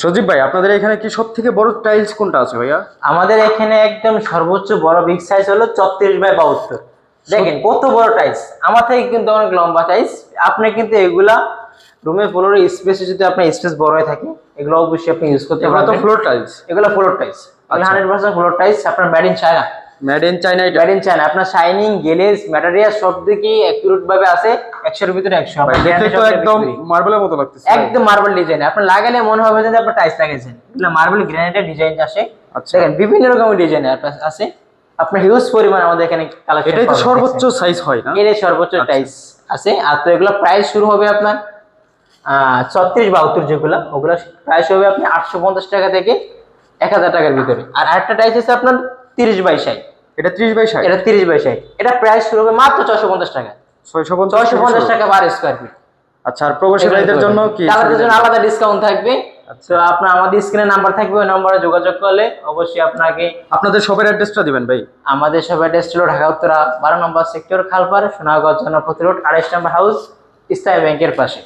সজীব ভাই, আপনাদের এখানে কি সব থেকে বড় টাইলস কোনটা আছে ভাইয়া? আমাদের এখানে একদম সর্বোচ্চ বড় বিগ সাইজ হলো 34x72। দেখেন কত বড় টাইলস, আমার থেকে কিন্তু অনেক লম্বা টাইলস। আপনি কিন্তু এগুলা রুমে ফ্লোরে স্পেসে যদি আপনার স্পেস বড় হয়ে থাকে, এগুলো অবশ্যই আপনি ইউজ করতে এগুলো তো পারবেন। Floor tiles. এগুলো ফ্লোর টাইলস, এগুলো 100% ফ্লোর টাইলস। আপনার made in China, made in China. এটা মেড ইন চায়না। আপনার শাইনিং, গ্লেজ, ম্যাটেরিয়াল সব দিকেই অ্যাকুরেট ভাবে আছে। 100 এর ভিতরে 100। ভাই দেখতে তো একদম মার্বেলের মতো লাগতেছে। একদম মার্বেল ডিজাইন, আপনি লাগালে মনে হবে যে আপনি টাইলস লাগাইছেন। এগুলো মার্বেল গ্রানাইটের ডিজাইন আসে। আচ্ছা। দেখেন বিভিন্ন রকমের ডিজাইন আছে। আপনার হিউজ পরিমাণ আমাদের এখানে কালেকশন। এটাই তো সর্বোচ্চ সাইজ হয় না? এর সর্বোচ্চ টাইলস আছে। আর তো এগুলো প্রাইস শুরু হবে আপনার 36-72, যেগুলো ওগুলো প্রাইস হবে আপনি 850 টাকা থেকে 1000 টাকার ভিতরে। আর আরেকটা টাইলস আছে আপনার 30x60। এটা 30x60। এটা 30x60, এটা প্রাইস শুরু হবে মাত্র 650 টাকা। 650 টাকা পার স্কয়ার ফিট। আচ্ছা, আর প্রবাসী ভাইদের জন্য কি? তাদের জন্য আলাদা ডিসকাউন্ট থাকবে। তো আপনার আমাদের স্ক্রিনে নাম্বার থাকবে, ওই নম্বরে যোগাযোগ করলে অবশ্যই আপনাকে। আপনাদের শপের অ্যাড্রেসটা দিবেন ভাই। আমাদের শপের অ্যাড্রেস ছিল ঢাকা উত্তরা 12 নম্বর সেক্টর, খালপাড়, সোনাগাঁও জনপথ রোড, 28 নম্বর হাউস, ইসলামী ব্যাংকের পাশে।